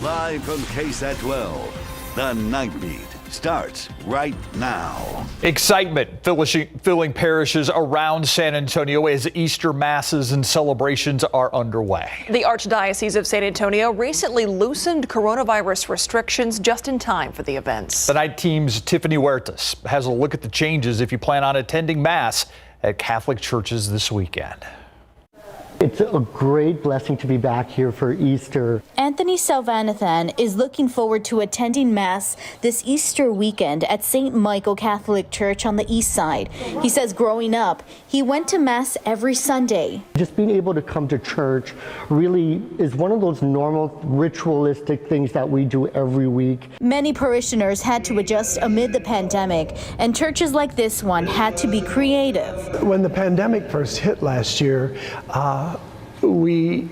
Live from KSAT 12, the Nightbeat starts right now. Excitement filling parishes around San Antonio as Easter masses and celebrations are underway. The Archdiocese of San Antonio recently loosened coronavirus restrictions just in time for the events. The night team's Tiffany Huertas has a look at the changes if you plan on attending Mass at Catholic churches this weekend. It's a great blessing to be back here for Easter. Anthony Salvanathan is looking forward to attending Mass this Easter weekend at St. Michael Catholic Church on the east side. He says growing up, he went to Mass every Sunday. Just being able to come to church really is one of those normal ritualistic things that we do every week. Many parishioners had to adjust amid the pandemic, and churches like this one had to be creative. When the pandemic first hit last year, we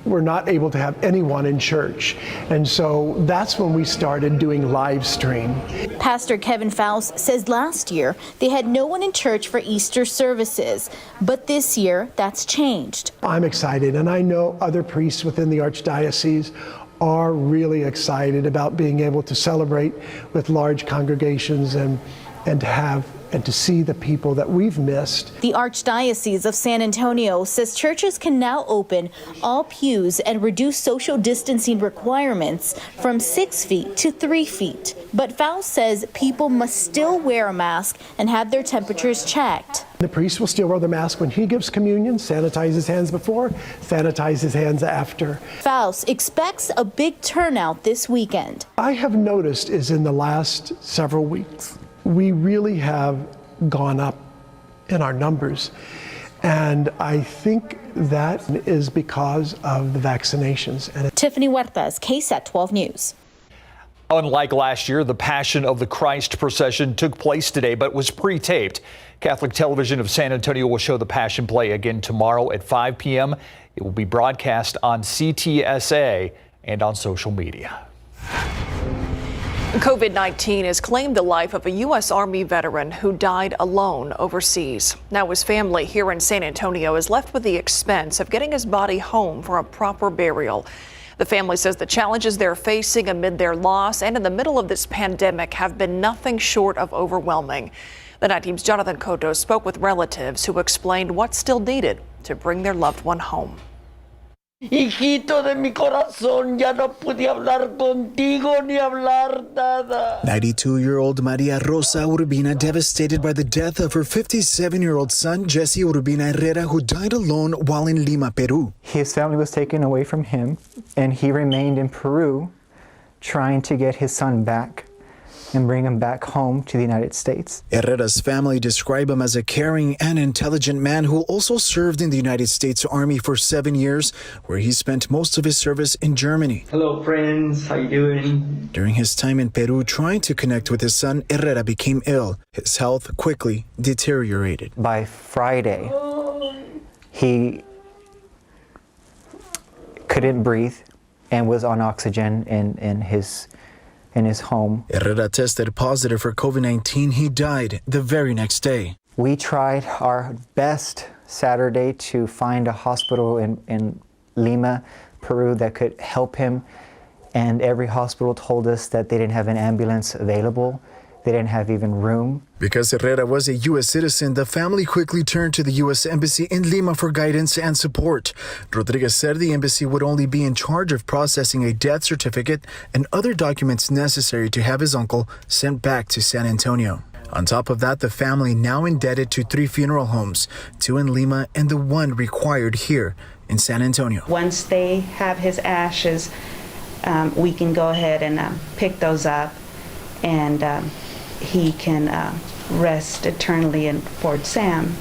were not able to have anyone in church. And so that's when we started doing live stream. Pastor Kevin Faust says last year they had no one in church for Easter services, but this year that's changed. I'm excited, and I know other priests within the Archdiocese are really excited about being able to celebrate with large congregations and to see the people that we've missed. The Archdiocese of San Antonio says churches can now open all pews and reduce social distancing requirements from 6 feet to 3 feet. But Faust says people must still wear a mask and have their temperatures checked. The priest will still wear the mask when he gives communion, sanitize his hands before, sanitize his hands after. Faust expects a big turnout this weekend. I have noticed is in the last several weeks, we really have gone up in our numbers. And I think that is because of the vaccinations. Tiffany Huertas, KSAT 12 News. Unlike last year, the Passion of the Christ procession took place today, but was pre-taped. Catholic Television of San Antonio will show the Passion play again tomorrow at 5 p.m. It will be broadcast on CTSA and on social media. COVID-19 has claimed the life of a U.S. Army veteran who died alone overseas. Now his family here in San Antonio is left with the expense of getting his body home for a proper burial. The family says the challenges they're facing amid their loss and in the middle of this pandemic have been nothing short of overwhelming. The Night Team's Jonathan Cotto spoke with relatives who explained what's still needed to bring their loved one home. Hijito de mi corazón, ya no pude hablar contigo ni hablar nada. 92-year-old Maria Rosa Urbina devastated by the death of her 57-year-old son, Jesse Urbina Herrera, who died alone while in Lima, Peru. His family was taken away from him, and he remained in Peru trying to get his son back and bring him back home to the United States. Herrera's family describe him as a caring and intelligent man who also served in the United States Army for 7 years, where he spent most of his service in Germany. Hello friends, how you doing? During his time in Peru trying to connect with his son, Herrera became ill. His health quickly deteriorated. By Friday, he couldn't breathe and was on oxygen in his home. Herrera tested positive for COVID-19. He died the very next day. We tried our best Saturday to find a hospital in Lima, Peru that could help him, and every hospital told us that they didn't have an ambulance available. They didn't have even room. Because Herrera was a U.S. citizen, the family quickly turned to the U.S. Embassy in Lima for guidance and support. Rodriguez said the embassy would only be in charge of processing a death certificate and other documents necessary to have his uncle sent back to San Antonio. On top of that, the family now indebted to 3 funeral homes, 2 in Lima and the 1 required here in San Antonio. Once they have his ashes, we can go ahead and pick those up, and he can rest eternally in Fort Sam,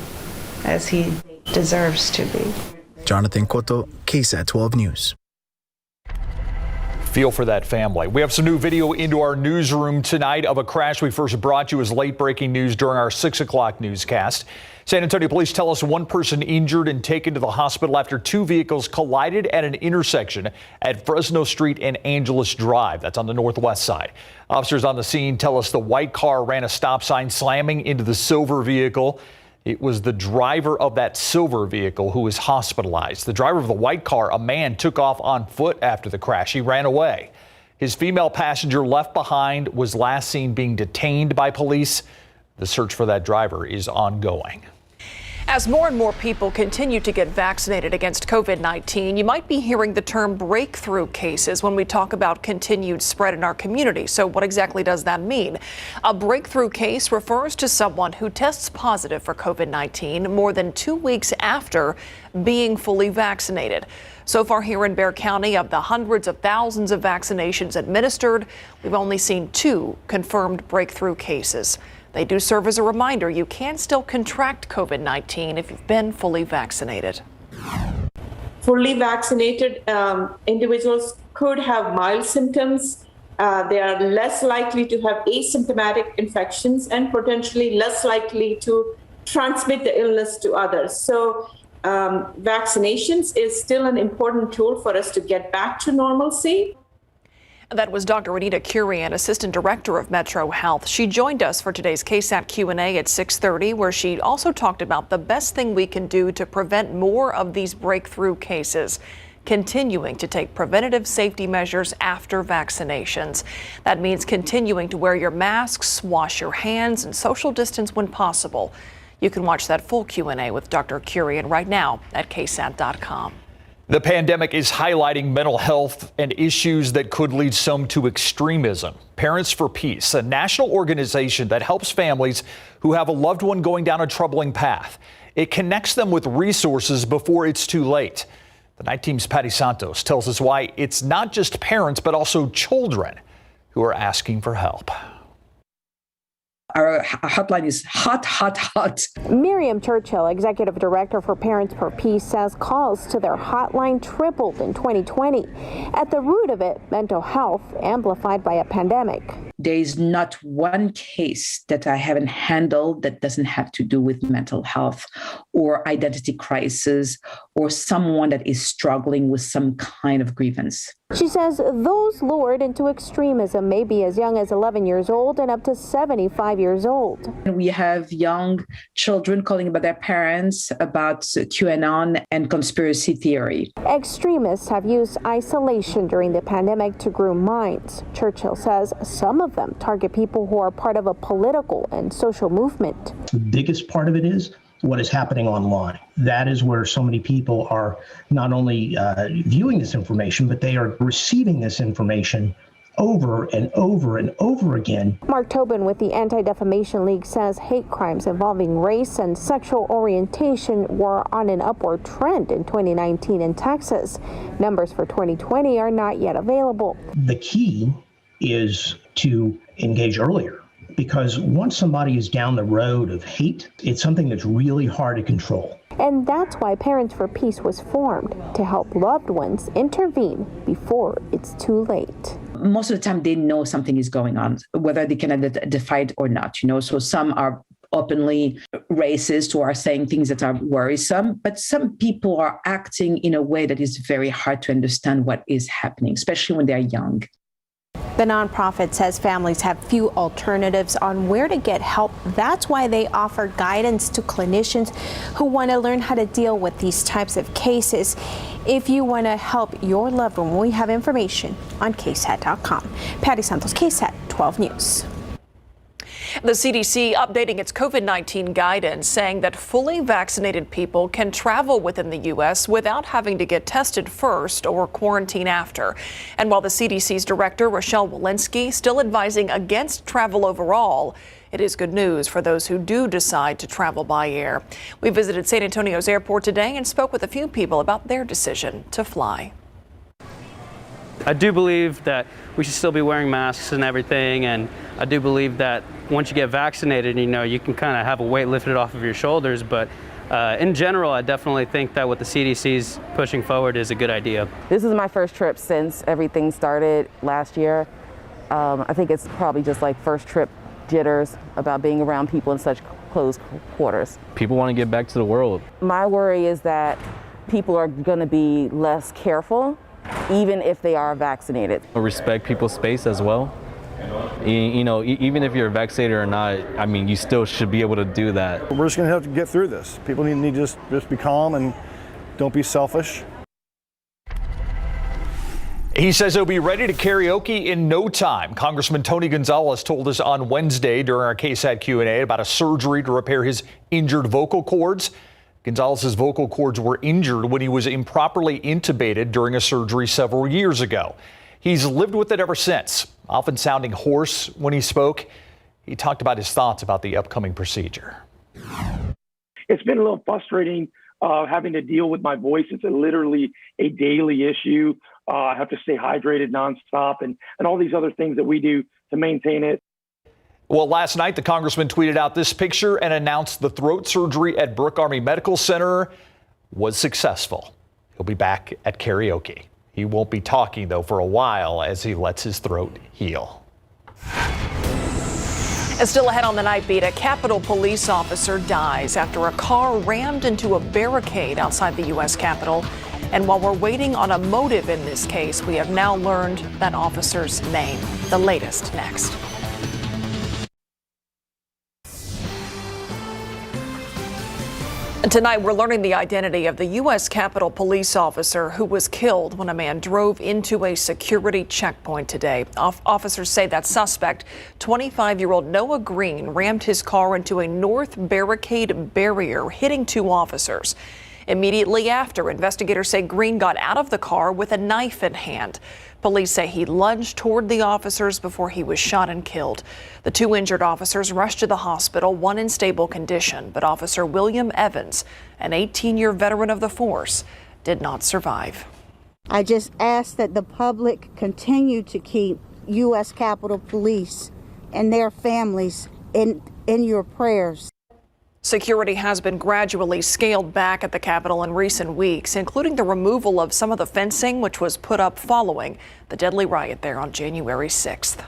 as he deserves to be. Jonathan Cotto, KSAT 12 News. Feel for that family. We have some new video into our newsroom tonight of a crash we first brought you as late breaking news during our 6 o'clock newscast. San Antonio police tell us 1 person injured and taken to the hospital after 2 vehicles collided at an intersection at Fresno Street and Angeles Drive. That's on the northwest side. Officers on the scene tell us the white car ran a stop sign, slamming into the silver vehicle. It was the driver of that silver vehicle who was hospitalized. The driver of the white car, a man, took off on foot after the crash. He ran away. His female passenger left behind was last seen being detained by police. The search for that driver is ongoing. As more and more people continue to get vaccinated against COVID-19, you might be hearing the term breakthrough cases when we talk about continued spread in our community. So what exactly does that mean? A breakthrough case refers to someone who tests positive for COVID-19 more than 2 weeks after being fully vaccinated. So far here in Bexar County, of the hundreds of thousands of vaccinations administered, we've only seen 2 confirmed breakthrough cases. They do serve as a reminder you can still contract COVID-19 if you've been fully vaccinated. Fully vaccinated individuals could have mild symptoms. They are less likely to have asymptomatic infections and potentially less likely to transmit the illness to others. So vaccinations is still an important tool for us to get back to normalcy. That was Dr. Anita Curian, Assistant Director of Metro Health. She joined us for today's KSAT Q&A at 6:30, where she also talked about the best thing we can do to prevent more of these breakthrough cases, continuing to take preventative safety measures after vaccinations. That means continuing to wear your masks, wash your hands, and social distance when possible. You can watch that full Q&A with Dr. Curian right now at KSAT.com. The pandemic is highlighting mental health and issues that could lead some to extremism. Parents for Peace, a national organization that helps families who have a loved one going down a troubling path. It connects them with resources before it's too late. The Night Team's Patty Santos tells us why it's not just parents, but also children who are asking for help. Our hotline is hot, hot, hot. Miriam Churchill, Executive Director for Parents for Peace, says calls to their hotline tripled in 2020. At the root of it, mental health amplified by a pandemic. There is not one case that I haven't handled that doesn't have to do with mental health or identity crisis or someone that is struggling with some kind of grievance. She says those lured into extremism may be as young as 11 years old and up to 75 years old. We have young children calling about their parents about QAnon and conspiracy theory. Extremists have used isolation during the pandemic to groom minds. Churchill says some of them target people who are part of a political and social movement. The biggest part of it is what is happening online. That is where so many people are not only viewing this information, but they are receiving this information over and over and over again. Mark Tobin with the Anti-Defamation League says hate crimes involving race and sexual orientation were on an upward trend in 2019 in Texas. Numbers for 2020 are not yet available. The key is to engage earlier. Because once somebody is down the road of hate, it's something that's really hard to control. And that's why Parents for Peace was formed, to help loved ones intervene before it's too late. Most of the time they know something is going on, whether they can identify it or not. So some are openly racist or are saying things that are worrisome, but some people are acting in a way that is very hard to understand what is happening, especially when they're young. The nonprofit says families have few alternatives on where to get help. That's why they offer guidance to clinicians who want to learn how to deal with these types of cases. If you want to help your loved one, we have information on KSAT.com. Patty Santos, KSAT 12 News. The CDC updating its COVID-19 guidance, saying that fully vaccinated people can travel within the U.S. without having to get tested first or quarantine after. And while the CDC's director, Rochelle Walensky, still advising against travel overall, it is good news for those who do decide to travel by air. We visited San Antonio's airport today and spoke with a few people about their decision to fly. I do believe that we should still be wearing masks and everything, and I do believe that once you get vaccinated, you can kind of have a weight lifted off of your shoulders, but in general, I definitely think that what the CDC's pushing forward is a good idea. This is my first trip since everything started last year. I think it's probably just like first trip jitters about being around people in such close quarters. People want to get back to the world. My worry is that people are going to be less careful even if they are vaccinated. Respect people's space as well. You know, even if you're vaccinated or not, I mean, you still should be able to do that. We're just going to have to get through this. People need to just be calm and don't be selfish. He says he'll be ready to karaoke in no time. Congressman Tony Gonzalez told us on Wednesday during our KSAT Q&A about a surgery to repair his injured vocal cords. Gonzalez's vocal cords were injured when he was improperly intubated during a surgery several years ago. He's lived with it ever since, often sounding hoarse when he spoke. He talked about his thoughts about the upcoming procedure. It's been a little frustrating having to deal with my voice. It's literally a daily issue. I have to stay hydrated nonstop and all these other things that we do to maintain it. Well, last night, the congressman tweeted out this picture and announced the throat surgery at Brooke Army Medical Center was successful. He'll be back at karaoke. He won't be talking, though, for a while as he lets his throat heal. And still ahead on the night beat, a Capitol police officer dies after a car rammed into a barricade outside the U.S. Capitol. And while we're waiting on a motive in this case, we have now learned that officer's name. The latest next. Tonight, we're learning the identity of the U.S. Capitol police officer who was killed when a man drove into a security checkpoint today. Officers say that suspect, 25-year-old Noah Green, rammed his car into a north barricade barrier, hitting two officers. Immediately after, investigators say Green got out of the car with a knife in hand. Police say he lunged toward the officers before he was shot and killed. The two injured officers rushed to the hospital, one in stable condition, but Officer William Evans, an 18-year veteran of the force, did not survive. I just ask that the public continue to keep U.S. Capitol Police and their families in your prayers. Security has been gradually scaled back at the Capitol in recent weeks, including the removal of some of the fencing which was put up following the deadly riot there on January 6th.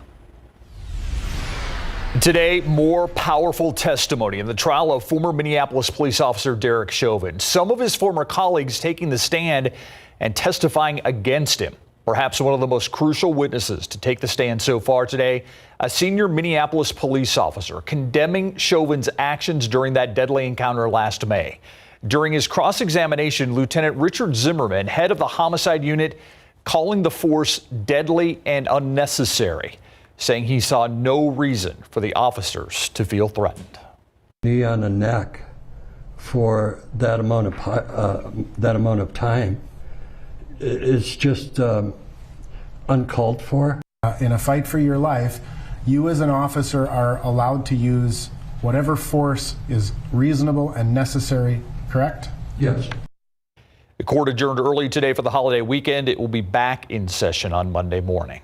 Today, more powerful testimony in the trial of former Minneapolis police officer Derek Chauvin. Some of his former colleagues taking the stand and testifying against him. Perhaps one of the most crucial witnesses to take the stand so far today, a senior Minneapolis police officer condemning Chauvin's actions during that deadly encounter last May. During his cross-examination, Lieutenant Richard Zimmerman, head of the homicide unit, calling the force deadly and unnecessary, saying he saw no reason for the officers to feel threatened. Knee on the neck for that amount of time is just uncalled for. In a fight for your life, you as an officer are allowed to use whatever force is reasonable and necessary, correct? Yes. The court adjourned early today for the holiday weekend. It will be back in session on Monday morning.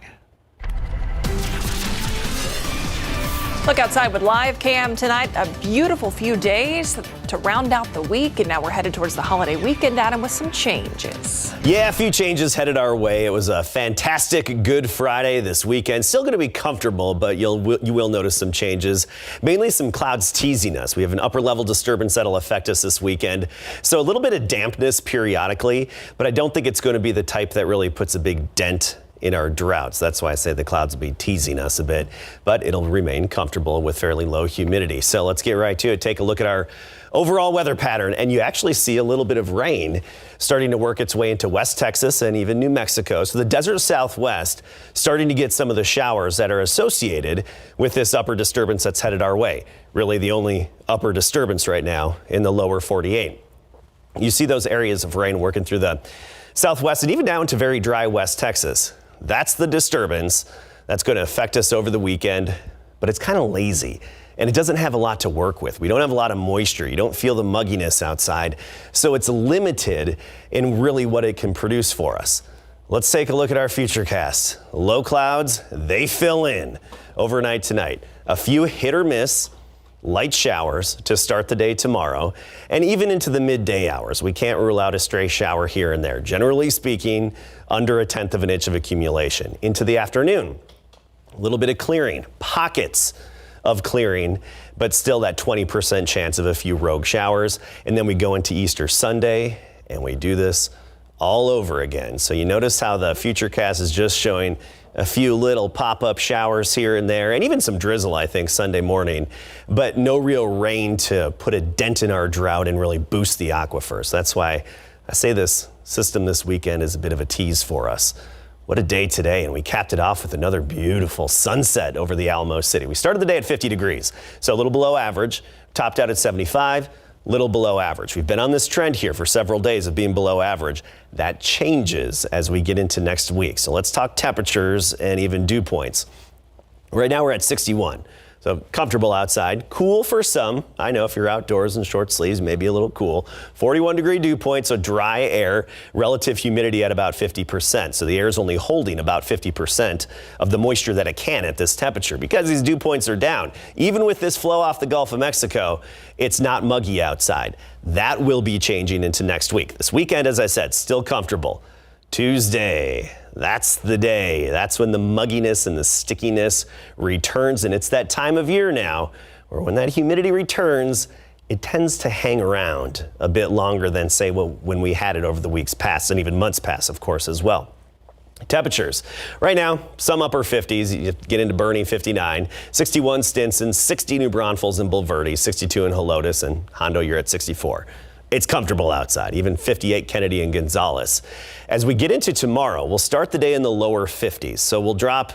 Look outside with live cam tonight. A beautiful few days to round out the week, and now we're headed towards the holiday weekend, Adam, with some changes. Yeah, a few changes headed our way. It was a fantastic Good Friday this weekend. Still going to be comfortable, but you will notice some changes. Mainly some clouds teasing us. We have an upper level disturbance that'll affect us this weekend. So a little bit of dampness periodically, but I don't think it's going to be the type that really puts a big dent in our droughts. That's why I say the clouds will be teasing us a bit, but it'll remain comfortable with fairly low humidity. So let's get right to it. Take a look at our overall weather pattern, and you actually see a little bit of rain starting to work its way into West Texas and even New Mexico. So the desert Southwest starting to get some of the showers that are associated with this upper disturbance that's headed our way. Really the only upper disturbance right now in the lower 48. You see those areas of rain working through the Southwest and even down to very dry West Texas. That's the disturbance that's going to affect us over the weekend, but it's kind of lazy and it doesn't have a lot to work with. We don't have a lot of moisture. You don't feel the mugginess outside, so it's limited in really what it can produce for us. Let's take a look at our futurecast. Low clouds, they fill in overnight tonight. A few hit or miss light showers to start the day tomorrow and even into the midday hours. We can't rule out a stray shower here and there. Generally speaking, under 1/10 of an inch of accumulation. Into the afternoon, a little bit of clearing, pockets of clearing, but still that 20% chance of a few rogue showers. And then we go into Easter Sunday and we do this all over again. So you notice how the Futurecast is just showing a few little pop-up showers here and there, and even some drizzle, I think, Sunday morning, but no real rain to put a dent in our drought and really boost the aquifers. That's why I say this system this weekend is a bit of a tease for us. What a day today, and we capped it off with another beautiful sunset over the Alamo City. We started the day at 50 degrees, so a little below average, topped out at 75, little below average. We've been on this trend here for several days of being below average. That changes as we get into next week. So let's talk temperatures and even dew points. Right now we're at 61. So comfortable outside, cool for some. I know if you're outdoors in short sleeves, maybe a little cool. 41-degree dew point, so dry air, relative humidity at about 50%. So the air is only holding about 50% of the moisture that it can at this temperature because these dew points are down. Even with this flow off the Gulf of Mexico, it's not muggy outside. That will be changing into next week. This weekend, as I said, still comfortable. Tuesday, that's the day. That's when the mugginess and the stickiness returns. And it's that time of year now where when that humidity returns, it tends to hang around a bit longer than, say, when we had it over the weeks past and even months past, of course, as well. Temperatures. Right now, some upper 50s. You get into burning 59. 61 Stinson, 60 New Braunfels and Bulverde, 62 in Helotes, and Hondo, you're at 64. It's comfortable outside, even 58 Kennedy and Gonzales. As we get into tomorrow, we'll start the day in the lower 50s, so we'll drop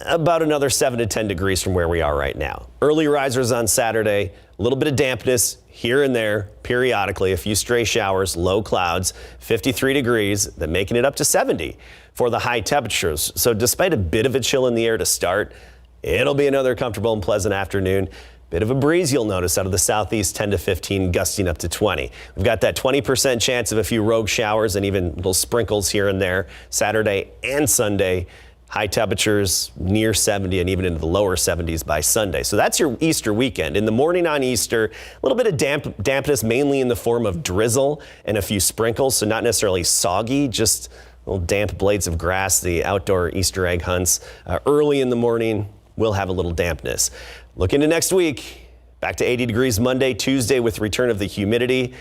about another 7 to 10 degrees from where we are right now. Early risers on Saturday, a little bit of dampness here and there, periodically, a few stray showers, low clouds, 53 degrees, then making it up to 70 for the high temperatures. So despite a bit of a chill in the air to start, it'll be another comfortable and pleasant afternoon. Bit of a breeze you'll notice out of the southeast, 10 to 15, gusting up to 20. We've got that 20% chance of a few rogue showers and even little sprinkles here and there Saturday and Sunday. High temperatures near 70 and even into the lower 70s by Sunday. So that's your Easter weekend. In the morning on Easter, a little bit of dampness, mainly in the form of drizzle and a few sprinkles. So not necessarily soggy, just little damp blades of grass. The outdoor Easter egg hunts early in the morning will have a little dampness. Look into next week, back to 80 degrees Monday, Tuesday with return of the humidity.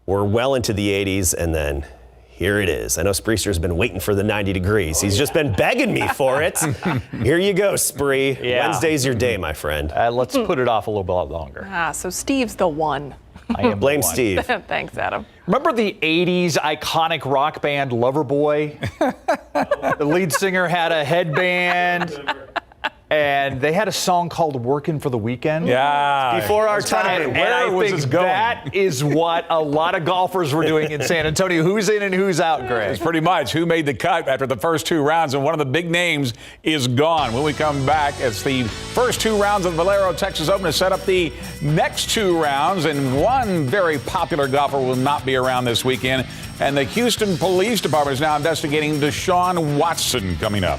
We're well into the 80s, and then here it is. I know Spreester's been waiting for the 90 degrees. He's just been begging me for it. Here you go, Spree. Yeah. Wednesday's your day, my friend. Let's put it off a little bit longer. So Steve's the one. I am Blame the one. Steve. Thanks, Adam. Remember the 80s iconic rock band Loverboy? The lead singer had a headband. And they had a song called Working for the Weekend. Yeah. Before our time. Where and I was think this going? that is what a lot of golfers were doing in San Antonio. Who's in and who's out, Greg? It's pretty much who made the cut after the first two rounds, and one of the big names is gone. When we come back, it's the first two rounds of the Valero Texas Open to set up the next two rounds, and one very popular golfer will not be around this weekend. And the Houston Police Department is now investigating Deshaun Watson coming up.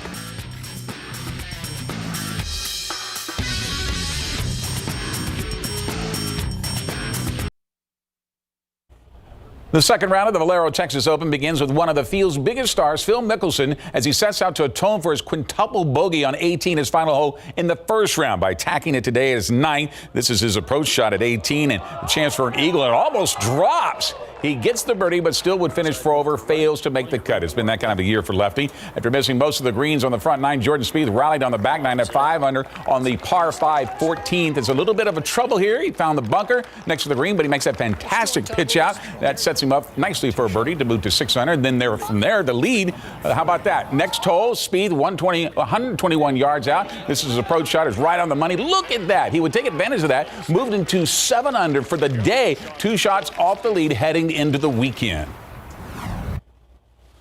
The second round of the Valero Texas Open begins with one of the field's biggest stars, Phil Mickelson, as he sets out to atone for his quintuple bogey on 18, his final hole in the first round by tacking it today as 9th. This is his approach shot at 18 and a chance for an eagle. It almost drops. He gets the birdie, but still would finish 4 over, fails to make the cut. It's been that kind of a year for Lefty. After missing most of the greens on the front 9, Jordan Spieth rallied on the back 9 at 5 under on the par 5 14th. It's a little bit of a trouble here. He found the bunker next to the green, but he makes that fantastic pitch out. That sets him up nicely for a birdie to move to 600. And then from there, the lead. How about that? Next hole, Spieth 121 yards out. This is his approach shot. Is right on the money. Look at that. He would take advantage of that. Moved into 7 under for the day. 2 shots off the lead heading into the weekend.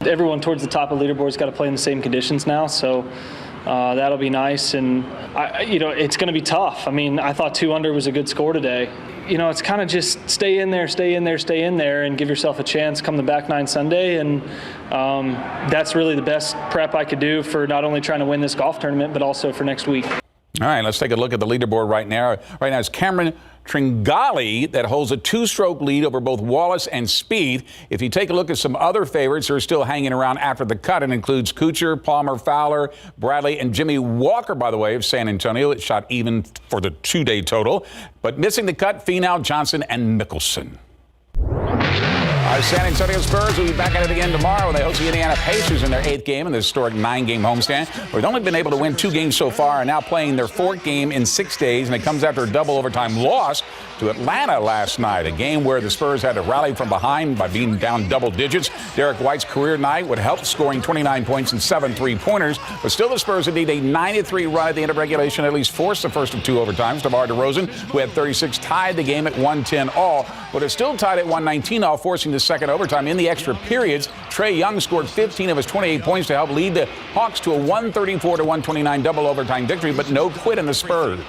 Everyone towards the top of the leaderboard's got to play in the same conditions now, so that'll be nice. And it's going to be tough. I mean, I thought 2 under was a good score today. It's kind of just stay in there, and give yourself a chance come the back 9 Sunday. And that's really the best prep I could do for not only trying to win this golf tournament, but also for next week. All right, let's take a look at the leaderboard right now. Right now, it's Cameron Tringali that holds a 2-stroke lead over both Wallace and Spieth. If you take a look at some other favorites who are still hanging around after the cut, it includes Kuchar, Palmer, Fowler, Bradley, and Jimmy Walker, by the way, of San Antonio. It shot even for the 2-day total. But missing the cut, Finau, Johnson, and Mickelson. Our San Antonio Spurs will be back at it again tomorrow when they host the Indiana Pacers in their 8th game in the historic 9-game homestand. They've only been able to win 2 games so far and now playing their 4th game in 6 days, and it comes after a double overtime loss to Atlanta last night, a game where the Spurs had to rally from behind by being down double digits. Derek White's career night would help, scoring 29 points and 7 3-pointers, but still the Spurs would need a 9-3 run at the end of regulation, at least force the first of 2 overtimes. DeMar DeRozan, who had 36, tied the game at 110 all, but it's still tied at 119 all, forcing the second overtime. In the extra periods, Trae Young scored 15 of his 28 points to help lead the Hawks to a 134-129 double overtime victory, but no quit in the Spurs.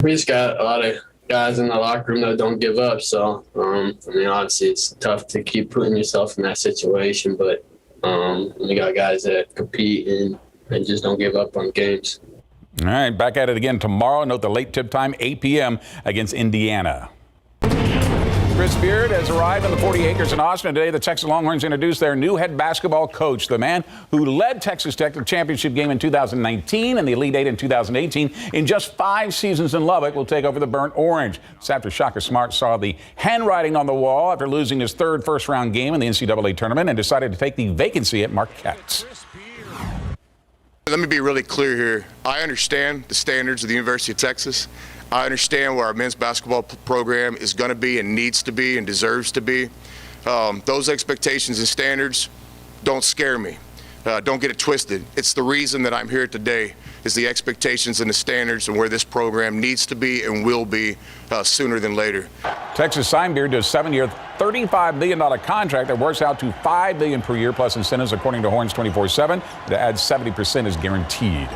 We just got a lot of guys in the locker room that don't give up. So, obviously it's tough to keep putting yourself in that situation, but we got guys that compete and just don't give up on games. All right, back at it again tomorrow. Note the late tip time, 8 p.m. against Indiana. Chris Beard has arrived on the 40 acres in Austin today. The Texas Longhorns introduced their new head basketball coach, the man who led Texas Tech to the championship game in 2019 and the Elite Eight in 2018. In just 5 seasons in Lubbock, will take over the Burnt Orange. It's after Shaka Smart saw the handwriting on the wall after losing his 3rd first-round game in the NCAA tournament and decided to take the vacancy at Marquette. Let me be really clear here. I understand the standards of the University of Texas. I understand where our men's basketball program is going to be and needs to be and deserves to be. Those expectations and standards don't scare me. Don't get it twisted. It's the reason that I'm here today, is the expectations and the standards and where this program needs to be and will be sooner than later. Texas signed Beard to a 7-year, $35 million contract that works out to $5 million per year plus incentives, according to Horns 24/7. To add 70% is guaranteed.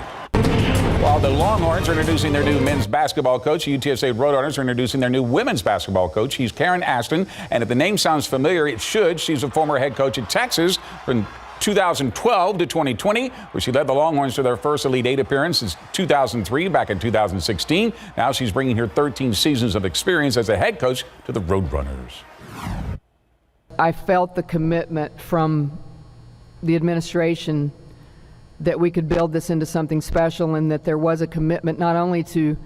While the Longhorns are introducing their new men's basketball coach, UTSA Roadrunners are introducing their new women's basketball coach. He's Karen Aston, and if the name sounds familiar, it should. She's a former head coach at Texas from 2012 to 2020, where she led the Longhorns to their first Elite Eight appearance since 2003, back in 2016. Now she's bringing her 13 seasons of experience as a head coach to the Roadrunners. I felt the commitment from the administration that we could build this into something special, and that there was a commitment not only to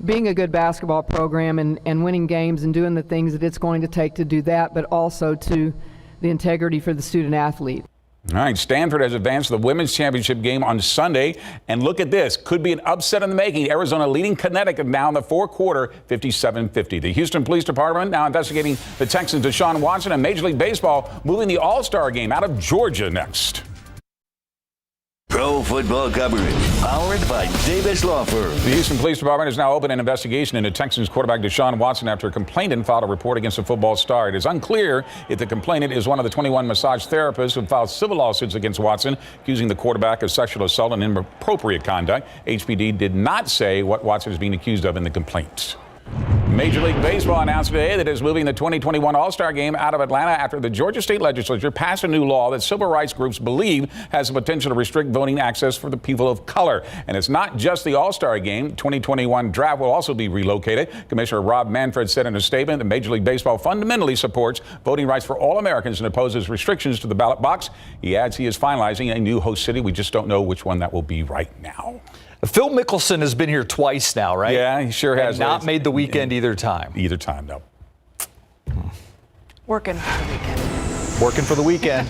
being a good basketball program and winning games and doing the things that it's going to take to do that, but also to the integrity for the student athlete. All right, Stanford has advanced to the women's championship game on Sunday. And look at this. Could be an upset in the making. Arizona leading Connecticut now in the 4th quarter, 57-50. The Houston Police Department now investigating the Texans' Deshaun Watson, and Major League Baseball moving the All-Star game out of Georgia next. Pro football coverage, powered by Davis Law Firm. The Houston Police Department has now opened an investigation into Texans quarterback Deshaun Watson after a complainant filed a report against a football star. It is unclear if the complainant is one of the 21 massage therapists who filed civil lawsuits against Watson, accusing the quarterback of sexual assault and inappropriate conduct. HPD did not say what Watson is being accused of in the complaint. Major League Baseball announced today that it is moving the 2021 All-Star Game out of Atlanta after the Georgia State Legislature passed a new law that civil rights groups believe has the potential to restrict voting access for the people of color. And it's not just the All-Star Game. 2021 draft will also be relocated. Commissioner Rob Manfred said in a statement that Major League Baseball fundamentally supports voting rights for all Americans and opposes restrictions to the ballot box. He adds he is finalizing a new host city. We just don't know which one that will be right now. Phil Mickelson has been here twice now, right? Yeah, he sure has. And not made the weekend either time. Either time, no. Working for the weekend. Working for the weekend.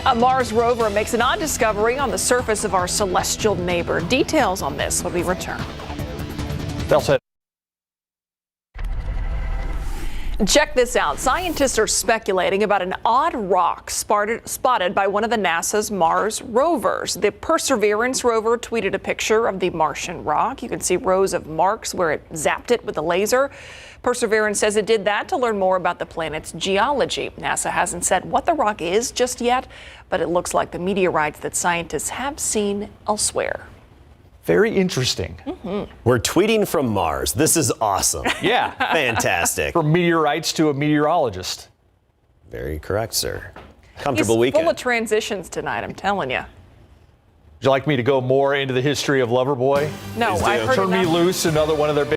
A Mars rover makes an odd discovery on the surface of our celestial neighbor. Details on this when we return. That's it. Check this out. Scientists are speculating about an odd rock spotted by one of the NASA's Mars rovers. The Perseverance rover tweeted a picture of the Martian rock. You can see rows of marks where it zapped it with a laser. Perseverance says it did that to learn more about the planet's geology. NASA hasn't said what the rock is just yet, but it looks like the meteorites that scientists have seen elsewhere. Very interesting. Mm-hmm. We're tweeting from Mars. This is awesome. Yeah. Fantastic. From meteorites to a meteorologist. Very correct, sir. Comfortable He's weekend. full of transitions tonight, I'm telling you. Would you like me to go more into the history of Loverboy? No, I've heard Turn Me enough. Loose, another one of their big